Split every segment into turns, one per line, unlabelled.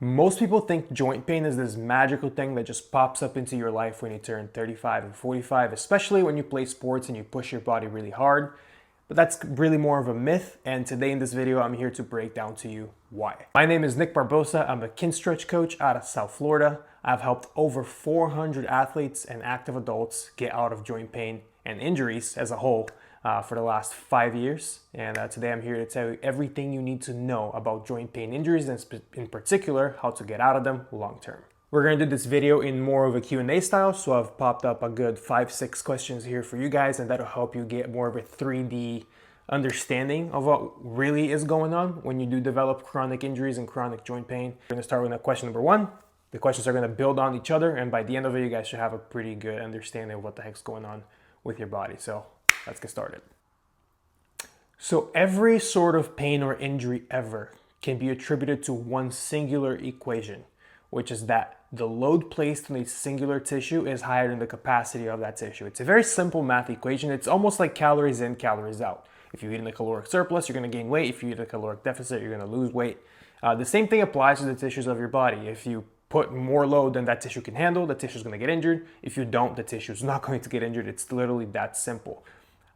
Most people think joint pain is this magical thing that just pops up into your life when you turn 35 and 45, especially when you play sports and you push your body really hard. But that's really more of a myth, and today in this video, I'm here to break down to you why. My name is Nick Barbosa. I'm a Kinstretch coach out of South Florida. I've helped over 400 athletes and active adults get out of joint pain and injuries as a whole for the last 5 years. And today I'm here to tell you everything you need to know about joint pain injuries and in particular, how to get out of them long term. We're going to do this video in more of a Q&A style, so I've popped up a good 5-6 questions here for you guys, and that'll help you get more of a 3D understanding of what really is going on when you do develop chronic injuries and chronic joint pain. We're going to start with question number 1. The questions are going to build on each other, and by the end of it, you guys should have a pretty good understanding of what the heck's going on with your body. So let's get started. So every sort of pain or injury ever can be attributed to one singular equation, which is that the load placed on a singular tissue is higher than the capacity of that tissue. It's a very simple math equation. It's almost like calories in, calories out. If you eat in a caloric surplus, you're going to gain weight. If you eat in a caloric deficit, you're going to lose weight. The same thing applies to the tissues of your body. If you put more load than that tissue can handle, the tissue is going to get injured. If you don't, the tissue is not going to get injured. It's literally that simple.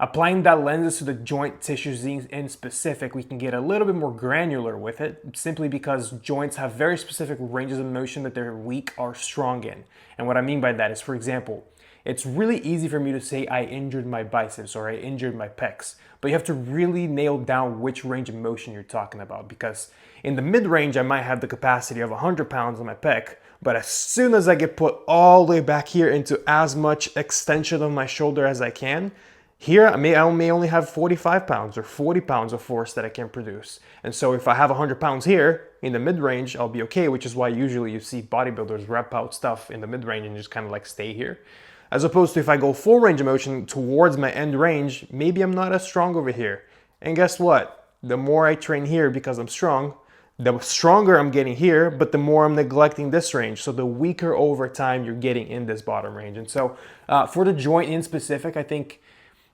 Applying that lenses to the joint tissues in specific, we can get a little bit more granular with it, simply because joints have very specific ranges of motion that they're weak or strong in. And what I mean by that is, for example, it's really easy for me to say I injured my biceps or I injured my pecs, but you have to really nail down which range of motion you're talking about, because in the mid-range, I might have the capacity of 100 pounds on my pec, but as soon as I get put all the way back here into as much extension of my shoulder as I can, here, I may only have 45 pounds or 40 pounds of force that I can produce. And so if I have 100 pounds here in the mid-range, I'll be okay, which is why usually you see bodybuilders rep out stuff in the mid-range and just kind of like stay here. As opposed to if I go full range of motion towards my end range, maybe I'm not as strong over here. And guess what? The more I train here because I'm strong, the stronger I'm getting here, but the more I'm neglecting this range. So the weaker over time you're getting in this bottom range. And so for the joint in specific, I think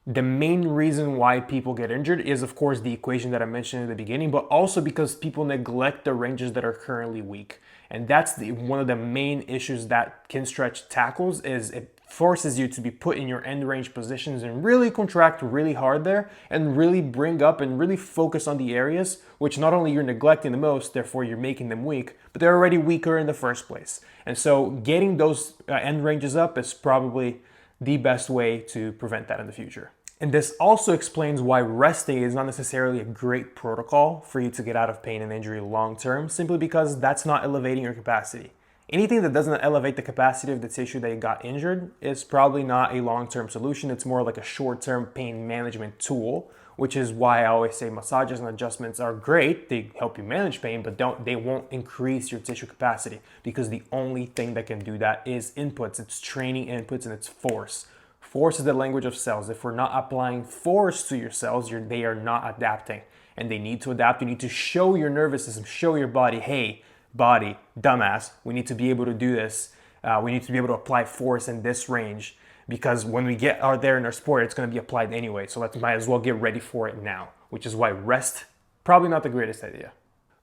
the main reason why people get injured is, of course, the equation that I mentioned in the beginning, but also because people neglect the ranges that are currently weak. And that's one of the main issues that Kinstretch tackles, is it forces you to be put in your end range positions and really contract really hard there and really bring up and really focus on the areas which not only you're neglecting the most, therefore you're making them weak, but they're already weaker in the first place. And so getting those end ranges up is probably the best way to prevent that in the future. And this also explains why resting is not necessarily a great protocol for you to get out of pain and injury long term, simply because that's not elevating your capacity. Anything that doesn't elevate the capacity of the tissue that you got injured is probably not a long-term solution. It's more like a short-term pain management tool, which is why I always say massages and adjustments are great. They help you manage pain, but they won't increase your tissue capacity, because the only thing that can do that is inputs. It's training inputs and it's force. Force is the language of cells. If we're not applying force to your cells, they are not adapting, and they need to adapt. You need to show your nervous system, show your body, hey, body, dumbass, we need to be able to do this. We need to be able to apply force in this range, because when we get out there in our sport, it's going to be applied anyway. So let's might as well get ready for it now, which is why rest, probably not the greatest idea.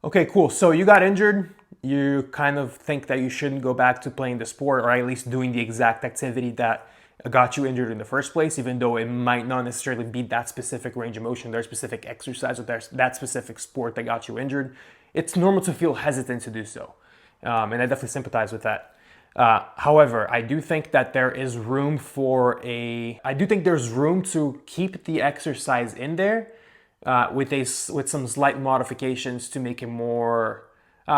Okay, cool. So you got injured. You kind of think that you shouldn't go back to playing the sport, or at least doing the exact activity that got you injured in the first place, even though it might not necessarily be that specific range of motion, their specific exercise, or that specific sport that got you injured. It's normal to feel hesitant to do so. And I definitely sympathize with that. However, I do think that there's room to keep the exercise in there with some slight modifications to make it more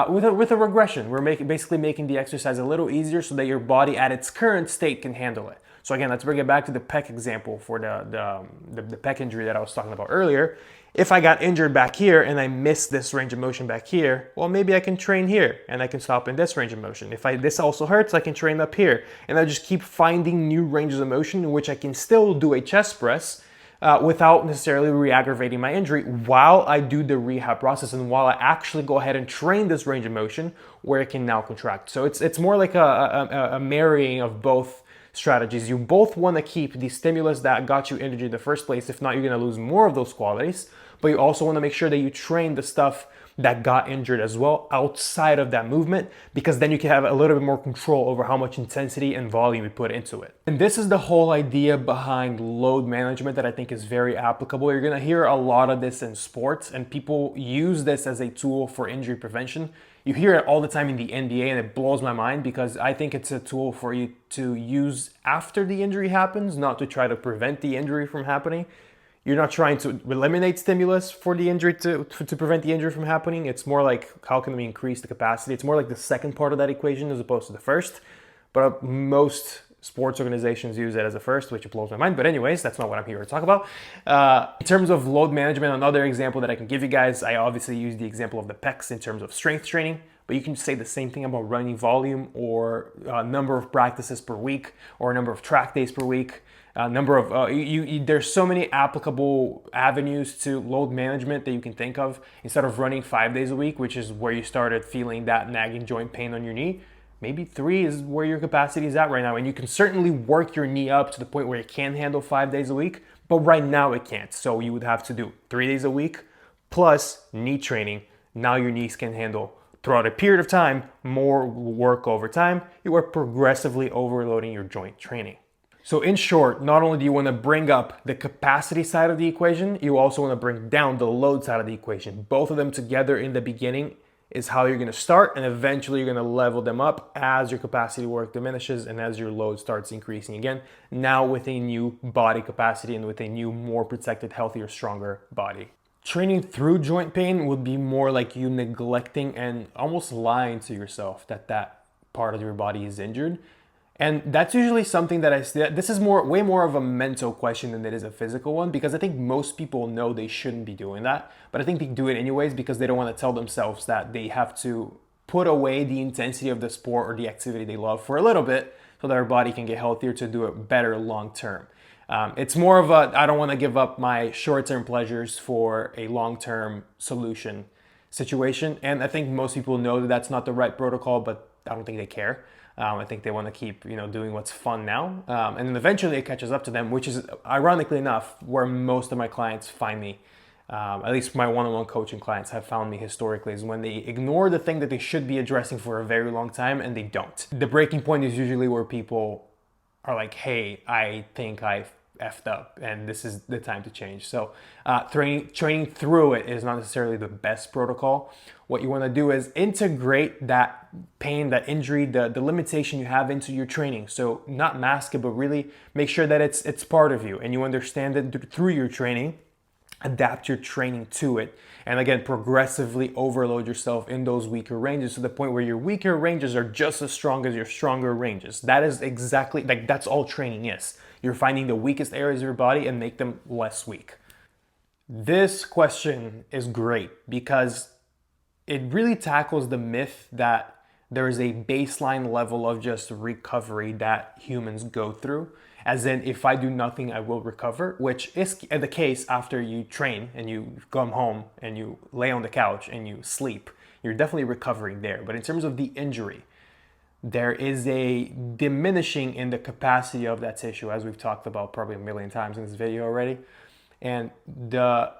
with a regression. We're basically making the exercise a little easier so that your body at its current state can handle it. So again, let's bring it back to the pec example for the pec injury that I was talking about earlier. If I got injured back here and I missed this range of motion back here, well, maybe I can train here and I can stop in this range of motion. If this also hurts, I can train up here. And I just keep finding new ranges of motion in which I can still do a chest press without necessarily re-aggravating my injury while I do the rehab process and while I actually go ahead and train this range of motion where it can now contract. So it's more like a marrying of both strategies. You both want to keep the stimulus that got you injured in the first place. If not, you're going to lose more of those qualities. But you also want to make sure that you train the stuff that got injured as well outside of that movement, because then you can have a little bit more control over how much intensity and volume you put into it. And this is the whole idea behind load management that I think is very applicable. You're gonna hear a lot of this in sports, and people use this as a tool for injury prevention. You hear it all the time in the NBA, and it blows my mind because I think it's a tool for you to use after the injury happens, not to try to prevent the injury from happening. You're not trying to eliminate stimulus for the injury to prevent the injury from happening. It's more like, how can we increase the capacity? It's more like the second part of that equation as opposed to the first. But most sports organizations use it as a first, which blows my mind. But anyways, that's not what I'm here to talk about. In terms of load management, another example that I can give you guys, I obviously use the example of the pecs in terms of strength training, but you can say the same thing about running volume or number of practices per week or number of track days per week. There's so many applicable avenues to load management that you can think of. Instead of running 5 days a week, which is where you started feeling that nagging joint pain on your knee, maybe 3 is where your capacity is at right now. And you can certainly work your knee up to the point where it can handle 5 days a week, but right now it can't. So you would have to do 3 days a week plus knee training. Now your knees can handle, throughout a period of time, more work over time. You are progressively overloading your joint training. So in short, not only do you want to bring up the capacity side of the equation, you also want to bring down the load side of the equation. Both of them together in the beginning is how you're going to start, and eventually you're going to level them up as your capacity work diminishes and as your load starts increasing again, now with a new body capacity and with a new, more protected, healthier, stronger body. Training through joint pain would be more like you neglecting and almost lying to yourself that that part of your body is injured. And that's usually something that this is way more of a mental question than it is a physical one, because I think most people know they shouldn't be doing that, but I think they do it anyways because they don't want to tell themselves that they have to put away the intensity of the sport or the activity they love for a little bit so that their body can get healthier to do it better long term. It's more of a, I don't want to give up my short-term pleasures for a long-term solution situation. And I think most people know that that's not the right protocol, but I don't think they care. I think they want to keep, doing what's fun now. And then eventually it catches up to them, which is, ironically enough, where most of my clients find me. At least my one-on-one coaching clients have found me historically, is when they ignore the thing that they should be addressing for a very long time and they don't. The breaking point is usually where people are like, hey, I think I've effed up and this is the time to change. So training through it is not necessarily the best protocol. What you want to do is integrate that pain, that injury, the limitation you have into your training. So not mask it, but really make sure that it's part of you and you understand it through your training. Adapt your training to it, and again, progressively overload yourself in those weaker ranges to the point where your weaker ranges are just as strong as your stronger ranges. That is exactly, that's all training is. You're finding the weakest areas of your body and make them less weak. This question is great because it really tackles the myth that there is a baseline level of just recovery that humans go through. As in, if I do nothing, I will recover, which is the case after you train and you come home and you lay on the couch and you sleep. You're definitely recovering there. But in terms of the injury, there is a diminishing in the capacity of that tissue, as we've talked about probably a million times in this video already. And the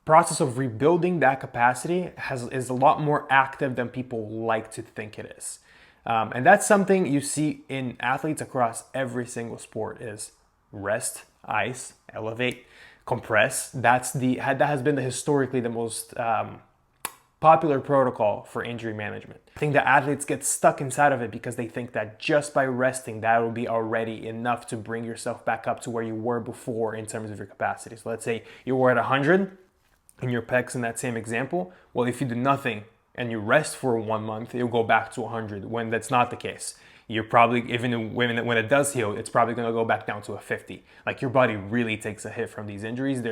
process of rebuilding that capacity is a lot more active than people like to think it is. And that's something you see in athletes across every single sport is rest, ice, elevate, compress. That has been historically the most popular protocol for injury management. I think that athletes get stuck inside of it because they think that just by resting, that will be already enough to bring yourself back up to where you were before in terms of your capacity. So let's say you were at 100 in your pecs in that same example. Well, if you do nothing and you rest for 1 month, you'll go back to 100 when that's not the case. You're probably, even when it does heal, it's probably gonna go back down to a 50. Like your body really takes a hit from these injuries.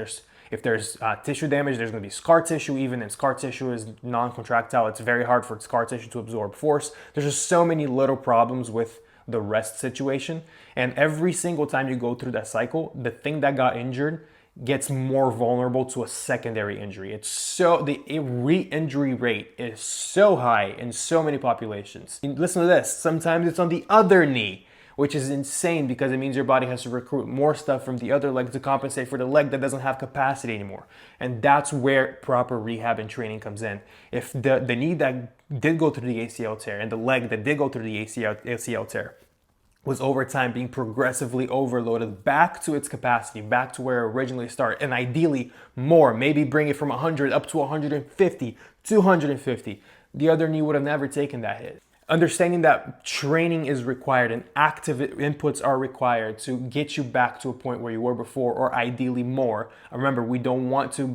If there's tissue damage, there's gonna be scar tissue even, and scar tissue is non-contractile. It's very hard for scar tissue to absorb force. There's just so many little problems with the rest situation. And every single time you go through that cycle, the thing that got injured gets more vulnerable to a secondary injury. The re-injury rate is so high in so many populations. And listen to this, sometimes it's on the other knee which is insane because it means your body has to recruit more stuff from the other leg to compensate for the leg that doesn't have capacity anymore. And that's where proper rehab and training comes in. If the knee that did go through the ACL tear and the leg that did go through the ACL tear was over time being progressively overloaded back to its capacity, back to where it originally started, and ideally more, maybe bring it from 100 up to 150, 250, the other knee would have never taken that hit. Understanding that training is required and active inputs are required to get you back to a point where you were before, or ideally more. Remember, we don't want to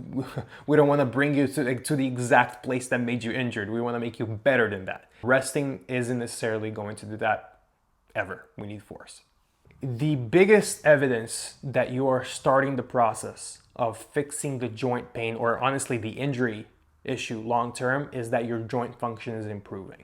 bring you to the exact place that made you injured. We want to make you better than that. Resting isn't necessarily going to do that ever. We need force. The biggest evidence that you are starting the process of fixing the joint pain, or honestly the injury issue long term, is that your joint function is improving.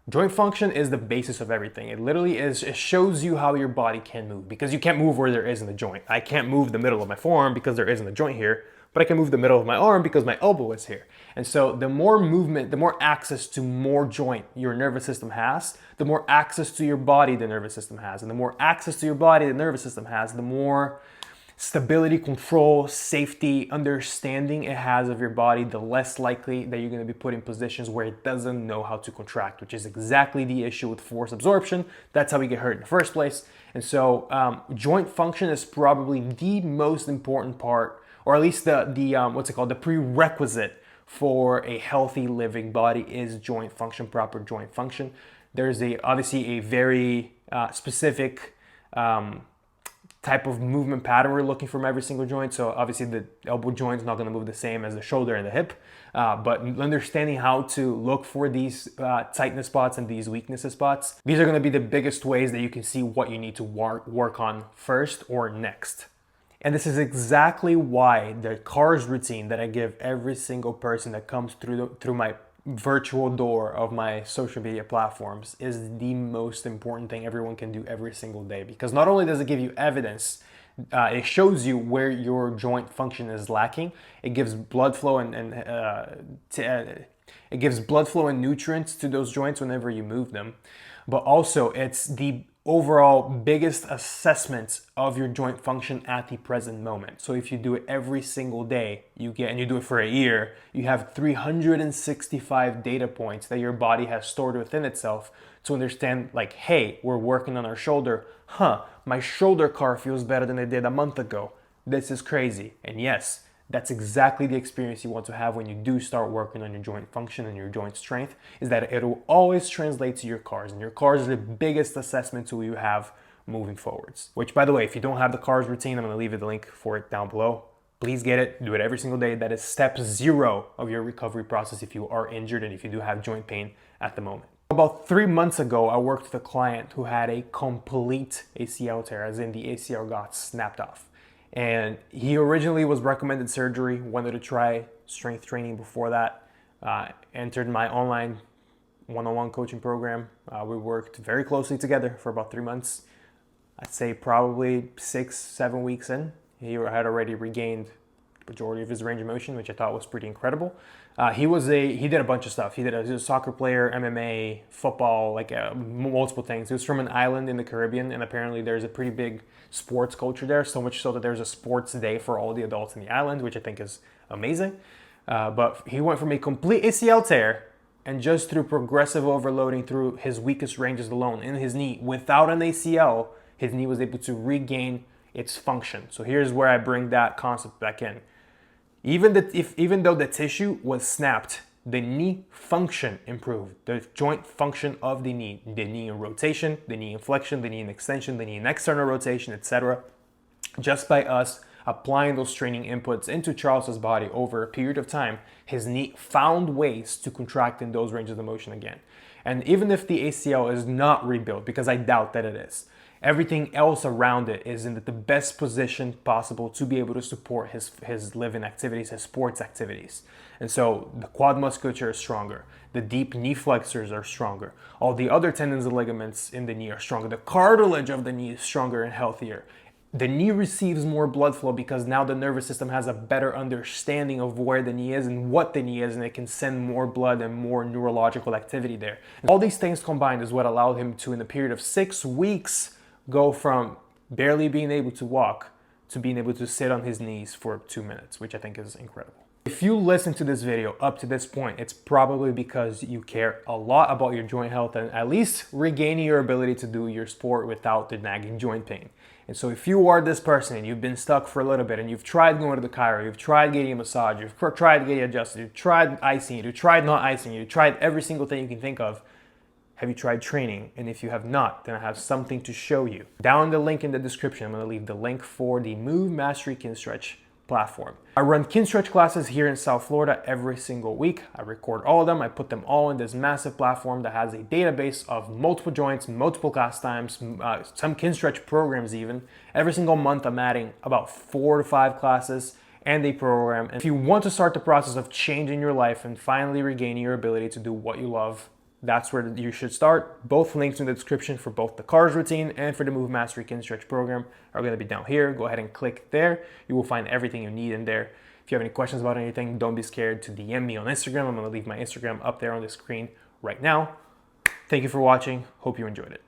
Joint function is the basis of everything. It literally is, it shows you how your body can move, because you can't move where there isn't a joint. I can't move the middle of my forearm because there isn't a joint here, but I can move the middle of my arm because my elbow is here. And so the more movement, the more access to more joint your nervous system has, the more access to your body the nervous system has. And the more access to your body the nervous system has, the more stability, control, safety, understanding it has of your body, the less likely that you're going to be put in positions where it doesn't know how to contract, which is exactly the issue with force absorption. That's how we get hurt in the first place. And so joint function is probably the most important part, or at least the prerequisite for a healthy living body is joint function, proper joint function. There's obviously a very specific type of movement pattern we're looking from every single joint. So obviously the elbow joint is not going to move the same as the shoulder and the hip, but understanding how to look for these tightness spots and these weakness spots, these are going to be the biggest ways that you can see what you need to work on first or next. And this is exactly why the CARS routine that I give every single person that comes through my virtual door of my social media platforms is the most important thing everyone can do every single day. Because not only does it give you evidence, it shows you where your joint function is lacking. It gives blood flow it gives blood flow and nutrients to those joints whenever you move them. But also it's the overall biggest assessment of your joint function at the present moment. So if you do it every single day, you do it for a year, you have 365 data points that your body has stored within itself to understand, like, hey, we're working on our shoulder. My shoulder car feels better than it did a month ago. This is crazy. And yes, that's exactly the experience you want to have when you do start working on your joint function and your joint strength, is that it will always translate to your CARS. And your CARS is the biggest assessment tool you have moving forwards. Which, by the way, if you don't have the CARS routine, I'm going to leave you the link for it down below. Please get it. Do it every single day. That is step 0 of your recovery process if you are injured and if you do have joint pain at the moment. About 3 months ago, I worked with a client who had a complete ACL tear, as in the ACL got snapped off. And he originally was recommended surgery, wanted to try strength training before that, entered my online one-on-one coaching program. We worked very closely together for about 3 months. I'd say probably 6-7 weeks in, he had already regained the majority of his range of motion, which I thought was pretty incredible. He did a bunch of stuff. He was a soccer player, MMA, football, multiple things. He was from an island in the Caribbean, and apparently there's a pretty big sports culture there, so much so that there's a sports day for all the adults in the island, which I think is amazing. But he went from a complete ACL tear, and just through progressive overloading through his weakest ranges alone in his knee, without an ACL, his knee was able to regain its function. So here's where I bring that concept back in. Even though the tissue was snapped, the knee function improved. The joint function of the knee in rotation, the knee in flexion, the knee in extension, the knee in external rotation, etc. Just by us applying those training inputs into Charles's body over a period of time, his knee found ways to contract in those ranges of motion again. And even if the ACL is not rebuilt, because I doubt that it is, everything else around it is in the best position possible to be able to support his living activities, his sports activities. And so the quad musculature is stronger. The deep knee flexors are stronger. All the other tendons and ligaments in the knee are stronger. The cartilage of the knee is stronger and healthier. The knee receives more blood flow because now the nervous system has a better understanding of where the knee is and what the knee is, and it can send more blood and more neurological activity there. And all these things combined is what allowed him to, in a period of 6 weeks, go from barely being able to walk to being able to sit on his knees for 2 minutes, which I think is incredible. If you listen to this video up to this point, it's probably because you care a lot about your joint health and at least regaining your ability to do your sport without the nagging joint pain. And so if you are this person and you've been stuck for a little bit and you've tried going to the chiro, you've tried getting a massage, you've tried getting adjusted, you've tried icing, you've tried not icing, you've tried every single thing you can think of, have you tried training? And if you have not, then I have something to show you. Down the link in the description, I'm gonna leave the link for the Move Mastery Kinstretch platform. I run Kinstretch classes here in South Florida every single week. I record all of them. I put them all in this massive platform that has a database of multiple joints, multiple class times, some Kinstretch programs even. Every single month I'm adding about 4 to 5 classes and a program. And if you want to start the process of changing your life and finally regaining your ability to do what you love, that's where you should start. Both links in the description for both the Cars routine and for the Move Mastery Kinstretch program are going to be down here. Go ahead and click there. You will find everything you need in there. If you have any questions about anything, don't be scared to DM me on Instagram. I'm going to leave my Instagram up there on the screen right now. Thank you for watching. Hope you enjoyed it.